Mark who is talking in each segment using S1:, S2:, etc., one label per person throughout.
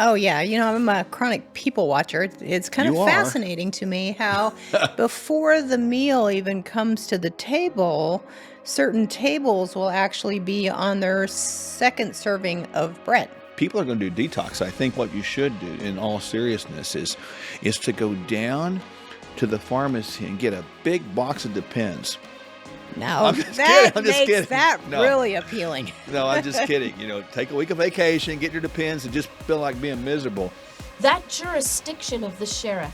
S1: Oh, yeah. I'm a chronic people watcher. It's kind of
S2: You are.
S1: fascinating to me how before the meal even comes to the table, certain tables will actually be on their second serving of bread.
S2: People are going to do detox. I think what you should do, in all seriousness, is to go down to the pharmacy and get a big box of Depends.
S1: Now,
S2: I'm just
S1: that
S2: kidding. I'm just
S1: makes
S2: kidding.
S1: that
S2: No,
S1: really appealing.
S2: no, I'm just kidding. Take a week of vacation, get your Depends, and just feel like being miserable.
S3: That jurisdiction of the sheriff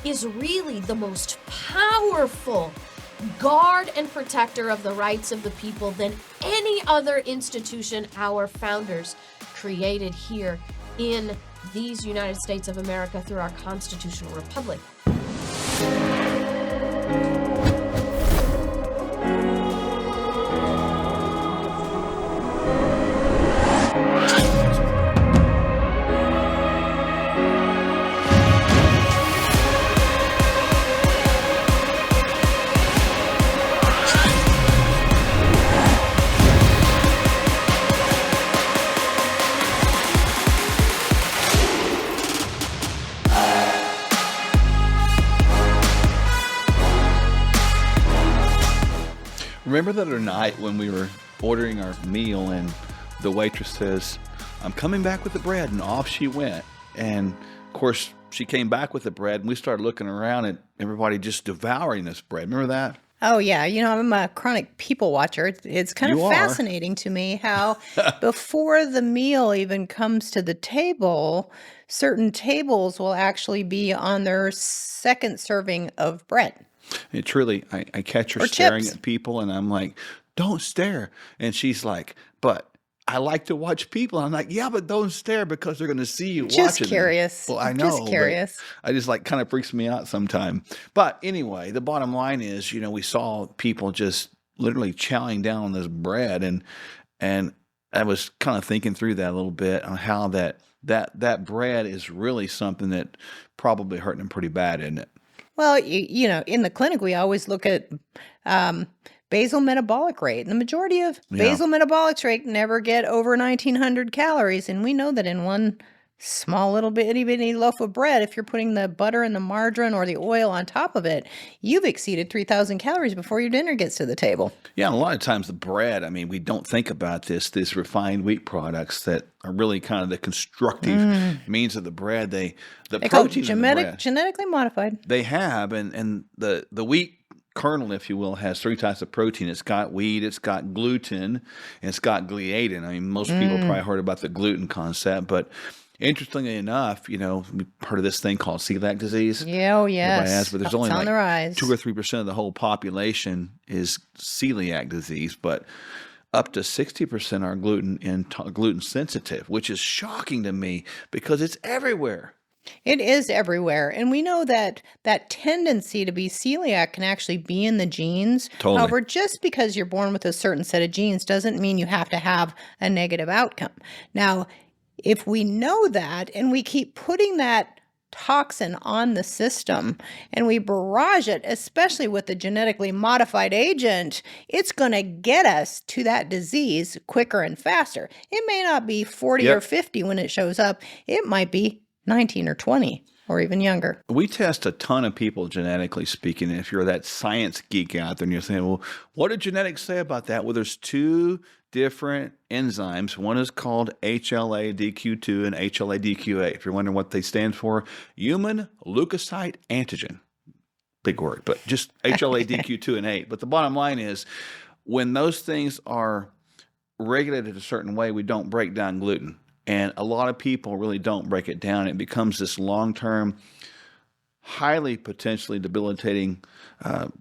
S3: is really the most powerful guard and protector of the rights of the people than any other institution our founders created here in these United States of America through our constitutional republic.
S2: Remember the other night when we were ordering our meal and the waitress says, "I'm coming back with the bread," and off she went. And of course, she came back with the bread, and we started looking around at everybody just devouring this bread. Remember that?
S1: Oh, yeah. I'm a chronic people watcher. It's kind of
S2: You are.
S1: fascinating to me how before the meal even comes to the table, certain tables will actually be on their second serving of bread
S2: It truly, I catch her
S1: or
S2: staring
S1: chips.
S2: at people, and I'm like, "Don't stare." And she's like, "But I like to watch people." I'm like, "Yeah, but don't stare because they're going to see you
S1: Just
S2: watching them."
S1: curious.
S2: Well, I
S1: Just
S2: know,
S1: curious.
S2: but I just kind of freaks me out sometime. But anyway, the bottom line is, we saw people just literally chowing down on this bread, and I was kind of thinking through that a little bit on how that bread is really something that probably hurting them pretty bad, isn't it?
S1: Well, in the clinic, we always look at basal metabolic rate. And the majority of
S2: Yeah.
S1: basal metabolic rate never get over 1,900 calories. And we know that in one small little bitty loaf of bread, if you're putting the butter and the margarine or the oil on top of it, you've exceeded 3,000 calories before your dinner gets to the table.
S2: Yeah, and a lot of times the bread, I mean, we don't think about these refined wheat products that are really kind of the constructive means of the bread. The
S1: They call it
S2: protein in the bread,
S1: genetically modified.
S2: they have, and the wheat kernel, if you will, has three types of protein. It's got wheat, it's got gluten, and it's got gliadin. I mean, most people probably heard about the gluten concept, but interestingly enough, we've heard of this thing called celiac disease.
S1: Yeah, oh,
S2: Everybody
S1: yes.
S2: has, but there's
S1: It's
S2: only
S1: on the rise.
S2: 2 or 3% of the whole population is celiac disease, but up to 60% are gluten sensitive, which is shocking to me because it's everywhere.
S1: It is everywhere. And we know that that tendency to be celiac can actually be in the genes.
S2: Totally.
S1: However, just because you're born with a certain set of genes doesn't mean you have to have a negative outcome. Now, if we know that and we keep putting that toxin on the system and we barrage it, especially with the genetically modified agent, it's going to get us to that disease quicker and faster. It may not be 40 or
S2: Yep.
S1: 50 when it shows up. It might be 19 or 20 or even younger.
S2: We test a ton of people genetically speaking. And if you're that science geek out there and you're saying, well, what did genetics say about that? Well, there's two different enzymes. One is called HLA-DQ2 and HLA-DQ8. If you're wondering what they stand for, human leukocyte antigen. Big word, but just HLA-DQ2 and 8. But the bottom line is when those things are regulated a certain way, we don't break down gluten. And a lot of people really don't break it down. It becomes this long-term, highly potentially debilitating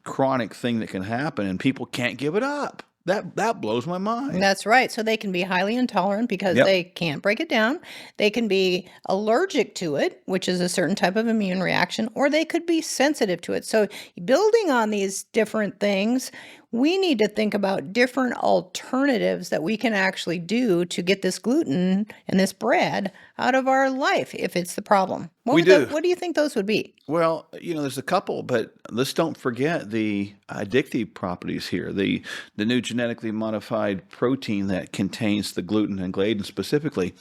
S2: chronic thing that can happen, and people can't give it up. That blows my mind.
S1: That's right. So they can be highly intolerant because
S2: Yep.
S1: they can't break it down. They can be allergic to it, which is a certain type of immune reaction, or they could be sensitive to it. So building on these different things, we need to think about different alternatives that we can actually do to get this gluten and this bread out of our life if it's the problem.
S2: We do.
S1: What do you think those would be?
S2: Well, there's a couple, but let's don't forget the addictive properties here. The new genetically modified protein that contains the gluten and gliadin specifically,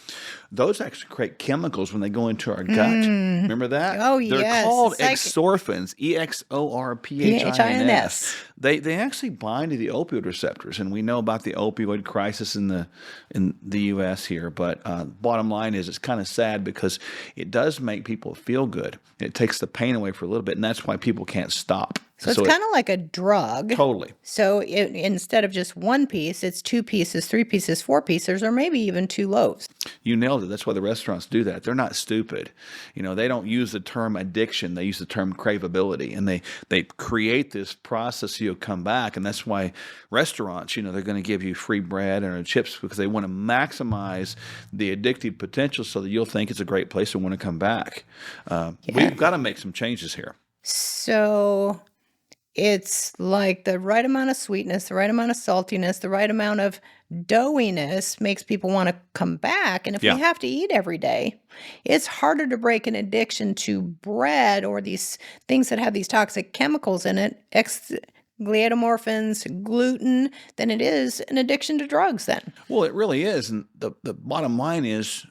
S2: those actually create chemicals when they go into our gut. Remember that?
S1: Oh,
S2: They're
S1: yes.
S2: called
S1: It's like
S2: exorphins, EXORPHINS. They actually bind to the opioid receptors, and we know about the opioid crisis in the U.S. here. But bottom line is, it's kind of sad because it does make people feel good. It takes the pain away for a little bit, and that's why people can't stop.
S1: So it's kind of like a drug.
S2: Totally.
S1: So instead of just one piece, it's 2 pieces, 3 pieces, 4 pieces, or maybe even 2 loaves.
S2: You nailed it. That's why the restaurants do that. They're not stupid. They don't use the term addiction. They use the term craveability, and they create this process so you'll come back. And that's why restaurants, they're going to give you free bread and chips because they want to maximize the addictive potential so that you'll think it's a great place and want to come back. We've got to make some changes here.
S1: So it's like the right amount of sweetness, the right amount of saltiness, the right amount of doughiness makes people want to come back. And if we have to eat every day, it's harder to break an addiction to bread or these things that have these toxic chemicals in it, gliadomorphins, gluten, than it is an addiction to drugs then.
S2: Well, it really is. And the bottom line is,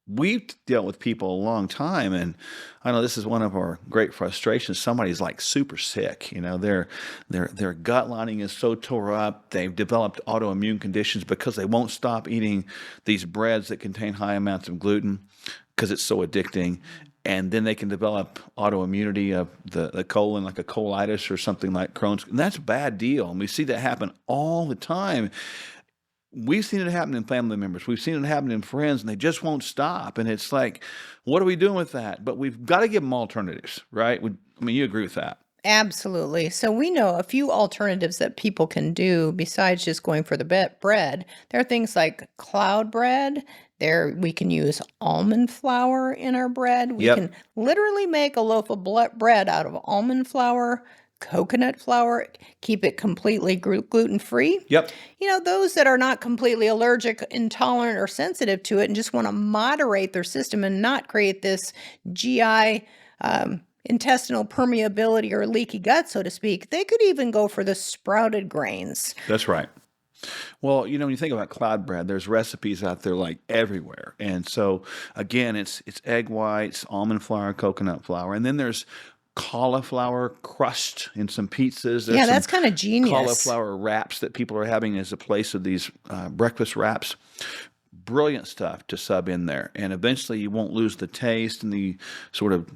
S2: we've dealt with people a long time, and I know this is one of our great frustrations. Somebody's like super sick, their gut lining is so tore up. They've developed autoimmune conditions because they won't stop eating these breads that contain high amounts of gluten because it's so addicting. And then they can develop autoimmunity of the colon, like a colitis or something like Crohn's. And that's a bad deal. And we see that happen all the time. We've seen it happen in family members. We've seen it happen in friends, and they just won't stop. And it's like, what are we doing with that? But we've got to give them alternatives, right? You agree with that.
S1: Absolutely. So we know a few alternatives that people can do besides just going for the bread. There are things like cloud bread. We can use almond flour in our bread. We can literally make a loaf of bread out of almond flour, coconut flour, keep it completely gluten-free.
S2: Yep.
S1: Those that are not completely allergic, intolerant, or sensitive to it and just want to moderate their system and not create this GI intestinal permeability or leaky gut, so to speak, they could even go for the sprouted grains.
S2: That's right. Well, when you think about cloud bread, there's recipes out there like everywhere. And so, again, it's egg whites, almond flour, coconut flour, and then there's cauliflower crust in some pizzas. There's
S1: that's kind of genius.
S2: Cauliflower wraps that people are having as a place of these breakfast wraps. Brilliant stuff to sub in there, and eventually you won't lose the taste and the sort of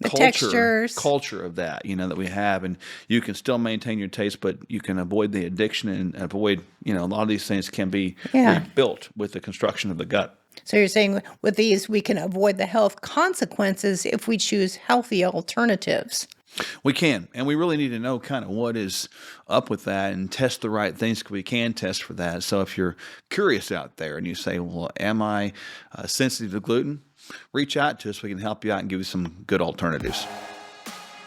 S2: culture of that that we have, and you can still maintain your taste, but you can avoid the addiction and avoid a lot of these things can be rebuilt with the construction of the gut.
S1: So you're saying with these we can avoid the health consequences if we choose healthy alternatives.
S2: We can, and we really need to know kind of what is up with that and test the right things we can test for that. So if you're curious out there and you say, well, am I sensitive to gluten? Reach out to us. We can help you out and give you some good alternatives.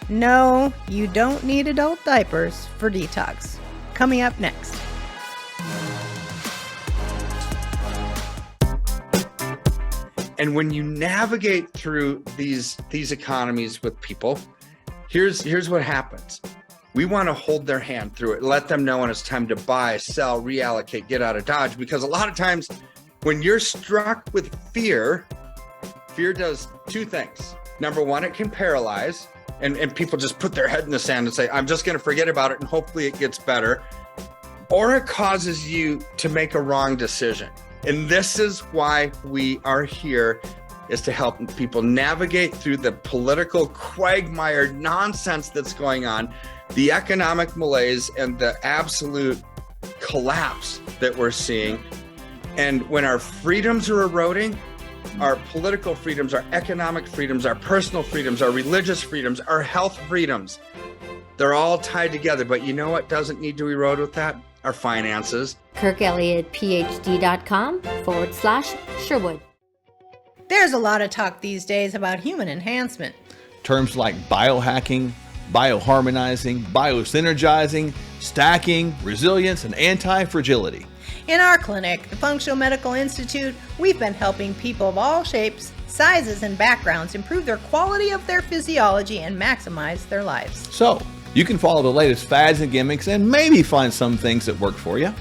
S1: No, you don't need adult diapers for detox. Coming up next.
S4: And when you navigate through these economies with people, here's what happens. We want to hold their hand through it, let them know when it's time to buy, sell, reallocate, get out of Dodge. Because a lot of times when you're struck with fear does 2 things. Number 1, it can paralyze, and people just put their head in the sand and say, I'm just going to forget about it and hopefully it gets better. Or it causes you to make a wrong decision. And this is why we are here, is to help people navigate through the political quagmire nonsense that's going on, the economic malaise, and the absolute collapse that we're seeing. And when our freedoms are eroding, our political freedoms, our economic freedoms, our personal freedoms, our religious freedoms, our health freedoms, they're all tied together. But you know what doesn't need to erode with that? Our finances.
S5: KirkElliottPhD.com/Sherwood.
S1: There's a lot of talk these days about human enhancement.
S2: Terms like biohacking, bioharmonizing, biosynergizing, stacking, resilience, and anti-fragility.
S1: In our clinic, the Functional Medical Institute, we've been helping people of all shapes, sizes, and backgrounds improve their quality of their physiology and maximize their lives.
S2: So, you can follow the latest fads and gimmicks and maybe find some things that work for you.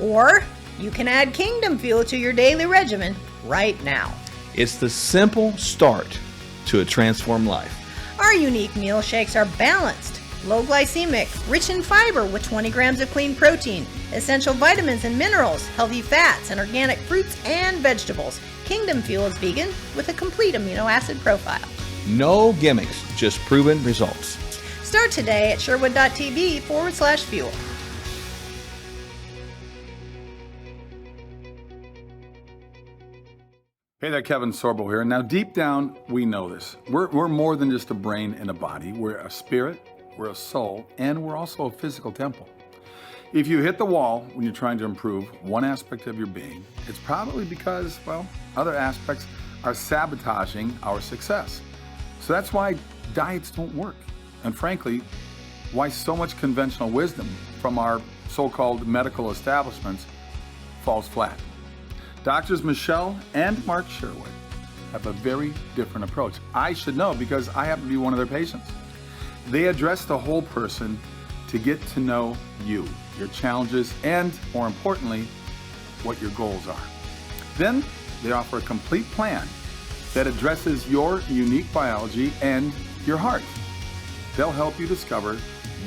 S1: Or you can add Kingdom Fuel to your daily regimen right now.
S2: It's the simple start to a transformed life.
S1: Our unique meal shakes are balanced, low glycemic, rich in fiber with 20 grams of clean protein, essential vitamins and minerals, healthy fats, and organic fruits and vegetables. Kingdom Fuel is vegan with a complete amino acid profile.
S2: No gimmicks, just proven results.
S1: Start today at sherwood.tv/fuel.
S6: Hey there, Kevin Sorbo here. Now, deep down, we know this. We're more than just a brain and a body. We're a spirit, we're a soul, and we're also a physical temple. If you hit the wall when you're trying to improve one aspect of your being, it's probably because, well, other aspects are sabotaging our success. So that's why diets don't work. And frankly, why so much conventional wisdom from our so-called medical establishments falls flat. Doctors Michele and Mark Sherwood have a very different approach. I should know because I happen to be one of their patients. They address the whole person to get to know you, your challenges, and more importantly, what your goals are. Then they offer a complete plan that addresses your unique biology and your heart. They'll help you discover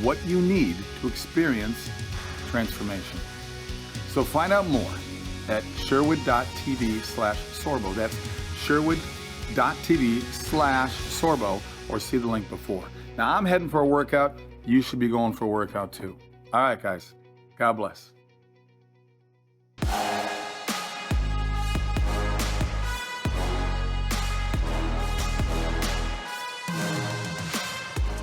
S6: what you need to experience transformation. So find out more at sherwood.tv/Sorbo. That's sherwood.tv/Sorbo, or see the link before. Now, I'm heading for a workout. You should be going for a workout too. All right, guys. God bless.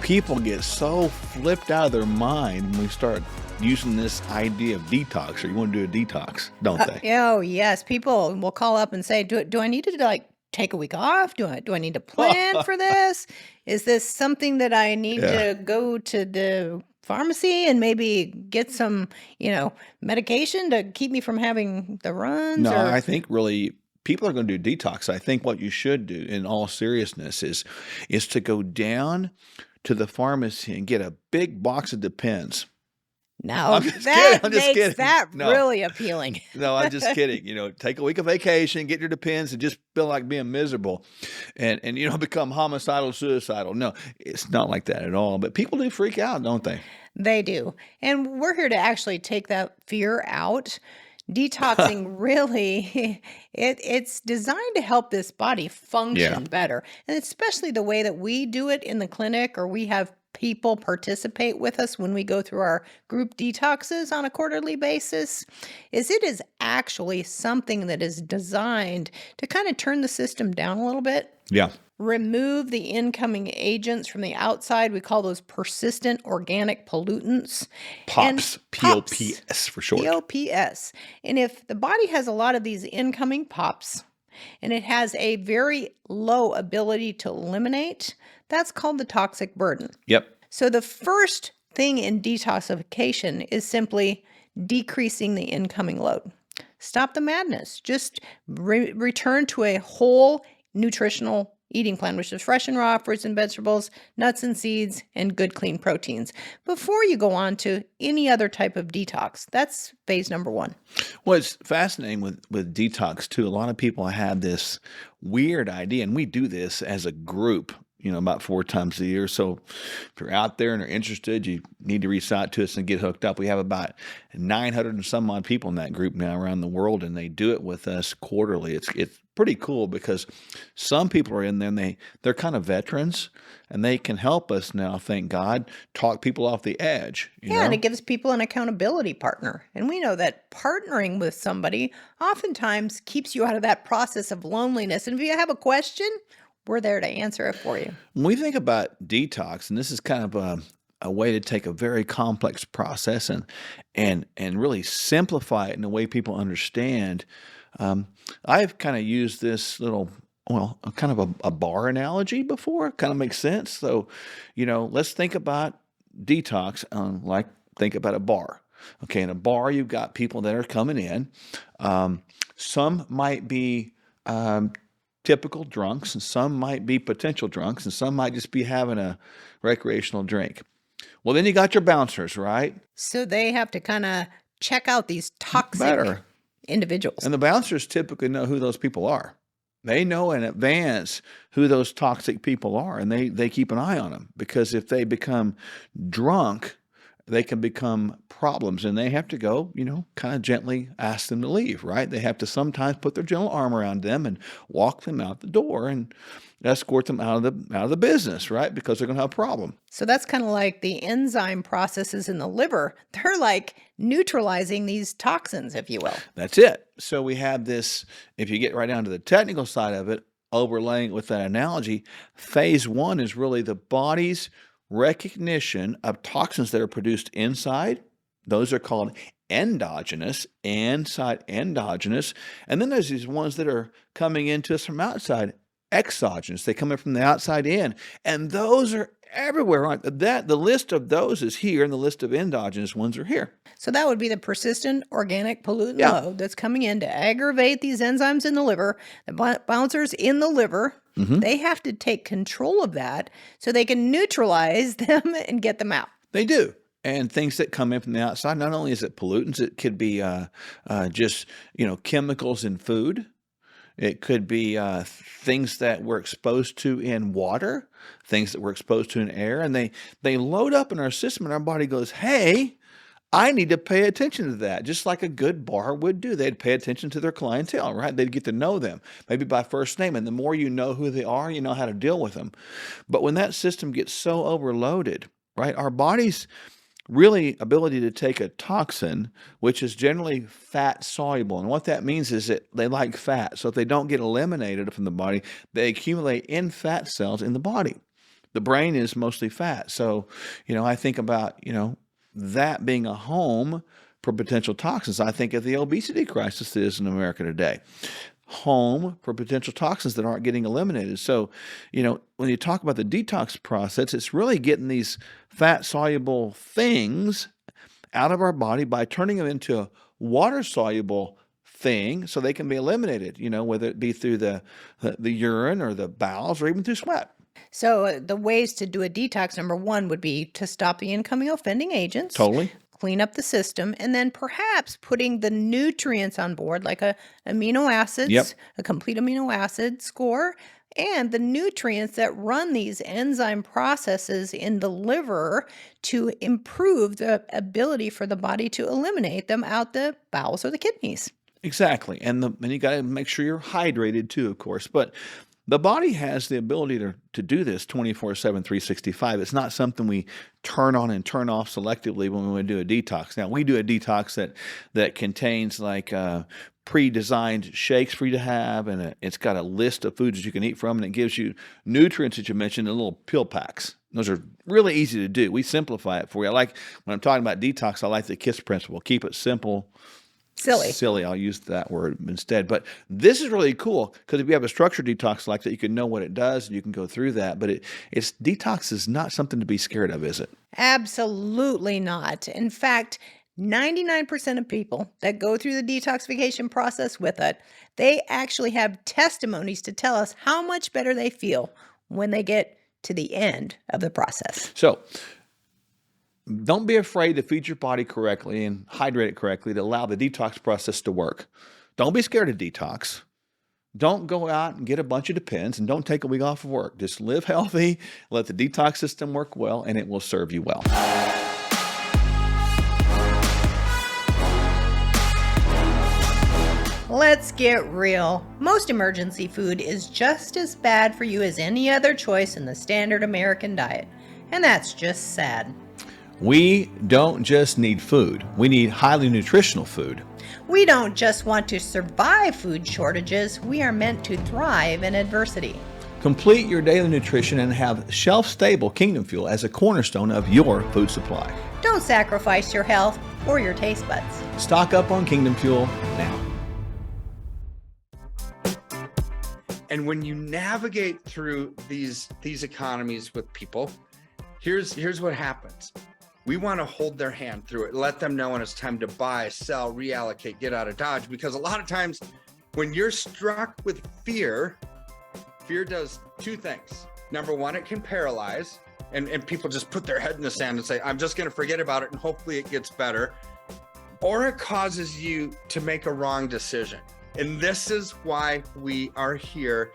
S2: People get so flipped out of their mind when we start using this idea of detox, or you want to do a detox, don't they?
S1: Oh, yes. People will call up and say, do I need to like take a week off? Do I need to plan for this? Is this something that I need to go to the pharmacy and maybe get some, medication to keep me from having the runs?
S2: No,
S1: or...
S2: I think really people are going to do detox. I think what you should do in all seriousness is to go down to the pharmacy and get a big box of Depends.
S1: No,
S2: I'm just
S1: that
S2: kidding. I'm just
S1: makes
S2: kidding.
S1: that
S2: No.
S1: really appealing.
S2: No, I'm just kidding. Take a week of vacation, get your Depends, and just feel like being miserable, and become homicidal, suicidal. No, it's not like that at all. But people do freak out, don't they?
S1: They do. And we're here to actually take that fear out. Detoxing really, it's designed to help this body function better. And especially the way that we do it in the clinic, or we have people participate with us when we go through our group detoxes on a quarterly basis, is it is actually something that is designed to kind of turn the system down a little bit.
S2: Yeah.
S1: Remove the incoming agents from the outside. We call those persistent organic pollutants.
S2: POPs,
S1: And
S2: POPs for short.
S1: POPs. And if the body has a lot of these incoming POPs and it has a very low ability to eliminate, that's called the toxic burden.
S2: Yep.
S1: So the first thing in detoxification is simply decreasing the incoming load. Stop the madness. Just return to a whole nutritional eating plan, which is fresh and raw fruits and vegetables, nuts and seeds, and good clean proteins before you go on to any other type of detox. That's phase number one.
S2: Well, it's fascinating with detox too. A lot of people have this weird idea, and we do this as a group, about 4 times a year. So if you're out there and are interested, you need to reach out to us and get hooked up. We have about 900 and some odd people in that group now around the world, and they do it with us quarterly. It's pretty cool because some people are in there and they're kind of veterans, and they can help us now, thank God, talk people off the edge.
S1: And it gives people an accountability partner. And we know that partnering with somebody oftentimes keeps you out of that process of loneliness. And if you have a question, we're there to answer it for you.
S2: When we think about detox, and this is kind of a way to take a very complex process and really simplify it in a way people understand, I've kind of used this little, kind of a bar analogy before. It kind of makes sense. So, let's think about detox like think about a bar. Okay, in a bar, you've got people that are coming in. Some might be typical drunks, and some might be potential drunks, and some might just be having a recreational drink. Well, then you got your bouncers, right?
S1: So they have to kind of check out these toxic
S2: Better.
S1: individuals.
S2: And the bouncers typically know who those people are. They know in advance who those toxic people are, and they keep an eye on them, because if they become drunk, they can become problems, and they have to go, kind of gently ask them to leave, right? They have to sometimes put their gentle arm around them and walk them out the door and escort them out of the business, right? Because they're going to have a problem.
S1: So that's kind of like the enzyme processes in the liver. They're like neutralizing these toxins, if you will.
S2: That's it. So we have this, if you get right down to the technical side of it, overlaying it with that analogy, phase one is really the body's recognition of toxins that are produced inside. Those are called endogenous, endogenous. And then there's these ones that are coming into us from outside, exogenous. They come in from the outside in. And those are everywhere. Right? The list of those is here, and the list of endogenous ones are here.
S1: So that would be the persistent organic pollutant load that's coming in to aggravate these enzymes in the liver. The bouncers in the liver, they have to take control of that so they can neutralize them and get them out.
S2: They do. And things that come in from the outside, not only is it pollutants, it could be just, chemicals in food. It could be things that we're exposed to in water, things that we're exposed to in air, and they load up in our system, and our body goes, hey, I need to pay attention to that, just like a good bar would do. They'd pay attention to their clientele, right? They'd get to know them, maybe by first name, and the more you know who they are, you know how to deal with them. But when that system gets so overloaded, right, our body's really ability to take a toxin, which is generally fat soluble. And what that means is that they like fat. So if they don't get eliminated from the body, they accumulate in fat cells in the body. The brain is mostly fat. So, I think about, that being a home for potential toxins. I think of the obesity crisis that is in America today. Home for potential toxins that aren't getting eliminated. So, when you talk about the detox process, it's really getting these fat-soluble things out of our body by turning them into a water-soluble thing so they can be eliminated, whether it be through the urine or the bowels or even through sweat.
S1: So the ways to do a detox, number one, would be to stop the incoming offending agents.
S2: Totally.
S1: Clean up the system, and then perhaps putting the nutrients on board, like amino acids, a complete amino acid score, and the nutrients that run these enzyme processes in the liver to improve the ability for the body to eliminate them out the bowels or the kidneys.
S2: Exactly. And you got to make sure you're hydrated too, of course. But the body has the ability to do this 24/7, 365. It's not something we turn on and turn off selectively when we want to do a detox. Now, we do a detox that contains like pre-designed shakes for you to have, and it's got a list of foods that you can eat from, and it gives you nutrients that you mentioned in little pill packs. Those are really easy to do. We simplify it for you. When I'm talking about detox, I like the KISS principle. Keep it simple. Silly, I'll use that word instead. But this is really cool because if you have a structured detox like that, you can know what it does and you can go through that. But detox is not something to be scared of, is it?
S1: Absolutely not. In fact, 99% of people that go through the detoxification process with it, they actually have testimonies to tell us how much better they feel when they get to the end of the process.
S2: So don't be afraid to feed your body correctly and hydrate it correctly to allow the detox process to work. Don't be scared of detox. Don't go out and get a bunch of Depends, and don't take a week off of work. Just live healthy, let the detox system work well, and it will serve you well.
S1: Let's get real. Most emergency food is just as bad for you as any other choice in the standard American diet. And that's just sad.
S2: We don't just need food. We need highly nutritional food.
S1: We don't just want to survive food shortages. We are meant to thrive in adversity.
S2: Complete your daily nutrition and have shelf-stable Kingdom Fuel as a cornerstone of your food supply.
S1: Don't sacrifice your health or your taste buds.
S2: Stock up on Kingdom Fuel now.
S4: And when you navigate through these economies with people, here's what happens. We want to hold their hand through it, let them know when it's time to buy, sell, reallocate, get out of Dodge. Because a lot of times when you're struck with fear, fear does two things. Number one, it can paralyze, and people just put their head in the sand and say, I'm just going to forget about it and hopefully it gets better. Or it causes you to make a wrong decision. And this is why we are here,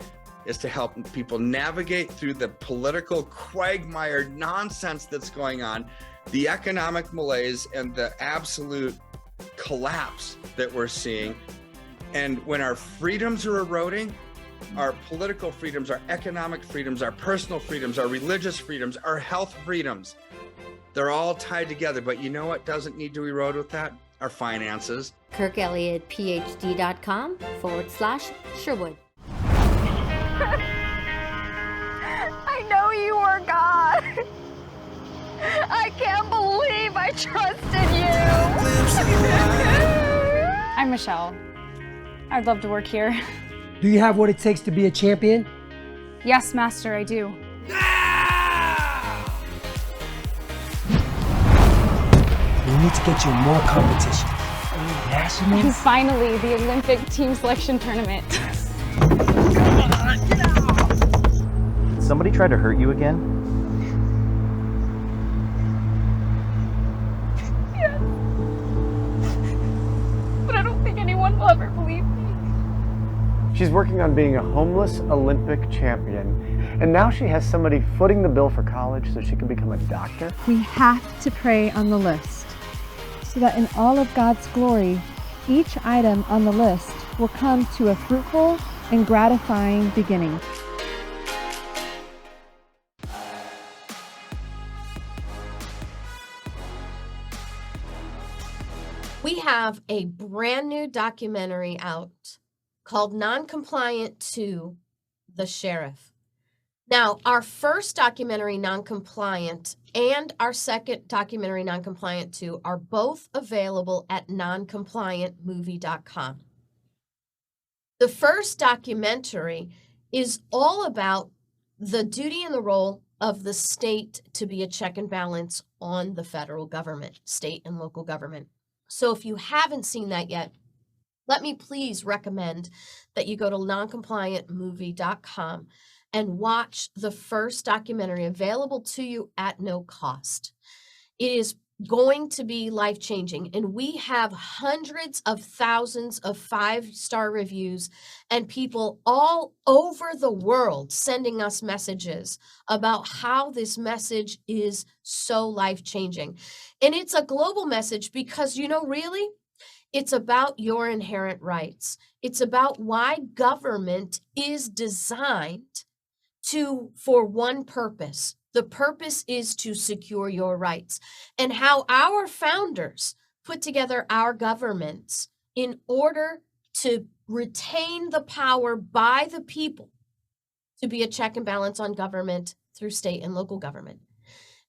S4: is to help people navigate through the political quagmire nonsense that's going on, the economic malaise, and the absolute collapse that we're seeing. And when our freedoms are eroding, our political freedoms, our economic freedoms, our personal freedoms, our religious freedoms, our health freedoms, they're all tied together. But you know what doesn't need to erode with that? Our finances.
S5: KirkElliottPhD.com/Sherwood.
S7: I know you are God. I can't believe I trusted you.
S8: I'm Michelle. I'd love to work here.
S9: Do you have what it takes to be a champion?
S8: Yes, Master, I do.
S9: We need to get you more competition.
S8: And
S9: Nationals?
S8: finally, the Olympic team selection tournament.
S10: Did somebody try to hurt you again?
S8: Yes. But I don't think anyone will ever believe me.
S10: She's working on being a homeless Olympic champion, and now she has somebody footing the bill for college so she can become a doctor.
S11: We have to pray on the list so that in all of God's glory, each item on the list will come to a fruitful and gratifying beginning.
S3: We have a brand new documentary out called Non-Compliant to the Sheriff. Now, our first documentary, Non-Compliant, and our second documentary, Non-Compliant 2, are both available at noncompliantmovie.com. The first documentary is all about the duty and the role of the state to be a check and balance on the federal government, state and local government. So if you haven't seen that yet, let me please recommend that you go to noncompliantmovie.com and watch the first documentary, available to you at no cost. It is going to be life-changing, and we have hundreds of thousands of 5-star reviews and people all over the world sending us messages about how this message is so life-changing. And it's a global message because, really, it's about your inherent rights. It's about why government is designed for one purpose. The purpose is to secure your rights, and how our founders put together our governments in order to retain the power by the people to be a check and balance on government through state and local government.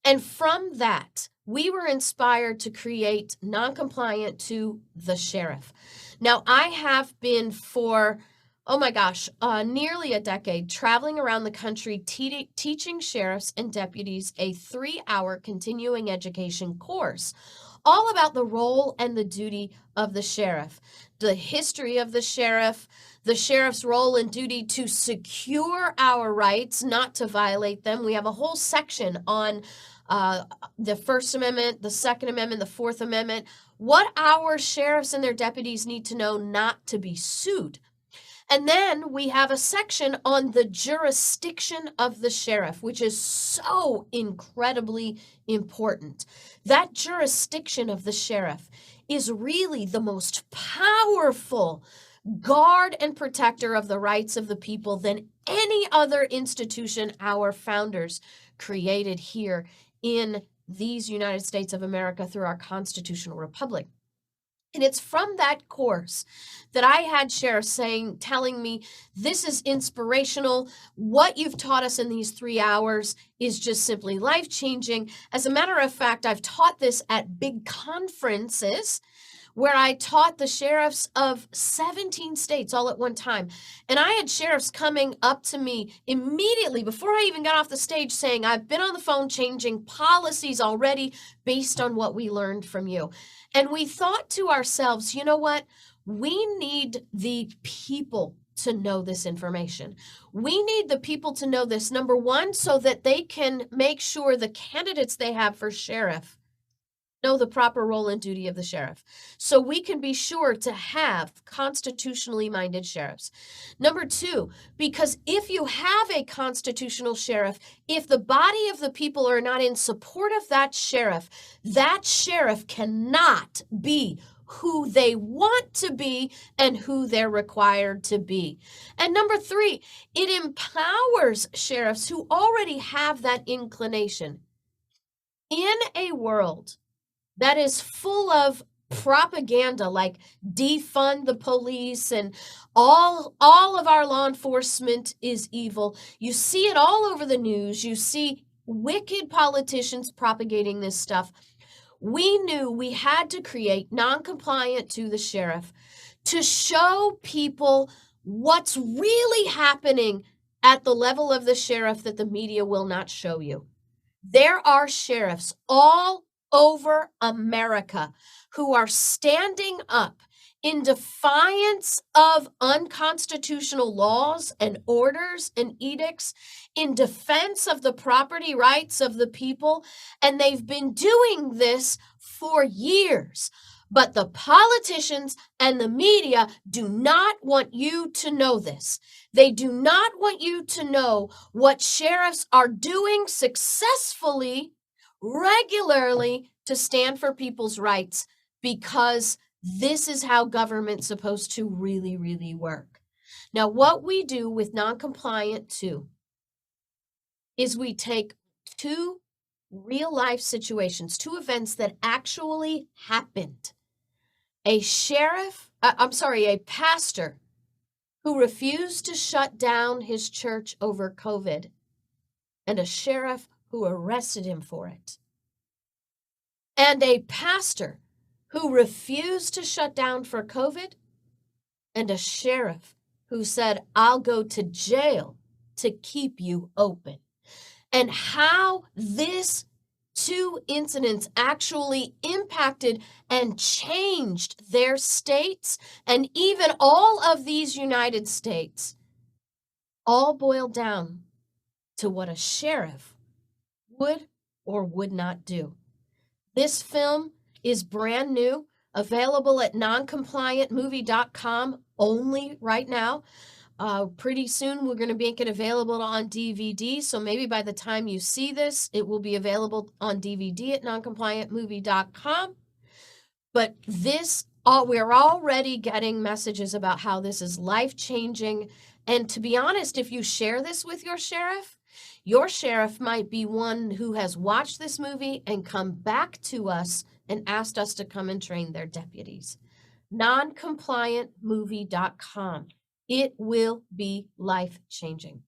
S3: And from that, we were inspired to create Non-Compliant to the Sheriff. Now, I have been for nearly a decade, traveling around the country teaching sheriffs and deputies a 3-hour continuing education course, all about the role and the duty of the sheriff, the history of the sheriff's role and duty to secure our rights, not to violate them. We have a whole section on the First Amendment, the Second Amendment, the Fourth Amendment, what our sheriffs and their deputies need to know not to be sued. And then we have a section on the jurisdiction of the sheriff, which is so incredibly important. That jurisdiction of the sheriff is really the most powerful guard and protector of the rights of the people than any other institution our founders created here in these United States of America through our constitutional republic. And it's from that course that I had sheriffs telling me, this is inspirational. What you've taught us in these 3 hours is just simply life-changing. As a matter of fact, I've taught this at big conferences where I taught the sheriffs of 17 states all at one time. And I had sheriffs coming up to me immediately before I even got off the stage saying, I've been on the phone changing policies already based on what we learned from you. And we thought to ourselves, you know what? We need the people to know this information. We need the people to know this, number one, so that they can make sure the candidates they have for sheriff know the proper role and duty of the sheriff. So we can be sure to have constitutionally minded sheriffs. Number two, because if you have a constitutional sheriff, if the body of the people are not in support of that sheriff cannot be who they want to be and who they're required to be. And number three, it empowers sheriffs who already have that inclination. In a world that is full of propaganda like defund the police and all of our law enforcement is evil, you see it all over the news. You see wicked politicians propagating this stuff. We knew we had to create non-compliant to the sheriff to show people what's really happening at the level of the sheriff that the media will not show you. There are sheriffs all over America who are standing up in defiance of unconstitutional laws and orders and edicts, in defense of the property rights of the people, and they've been doing this for years. But the politicians and the media do not want you to know this. They do not want you to know what sheriffs are doing successfully, regularly, to stand for people's rights, because this is how government's supposed to really, really work. Now, what we do with non-compliant too is we take two real-life situations, two events that actually happened. A pastor who refused to shut down his church over COVID, and a sheriff who arrested him for it. And a pastor who refused to shut down for COVID, and a sheriff who said, I'll go to jail to keep you open. And how this two incidents actually impacted and changed their states and even all of these United States, all boiled down to what a sheriff would or would not do. This film is brand new, available at noncompliantmovie.com only right now. Pretty soon we're going to make it available on DVD, so maybe by the time you see this, it will be available on DVD at noncompliantmovie.com. But we're already getting messages about how this is life-changing. And to be honest, if you share this with your sheriff might be one who has watched this movie and come back to us and asked us to come and train their deputies. Noncompliantmovie.com. It will be life-changing.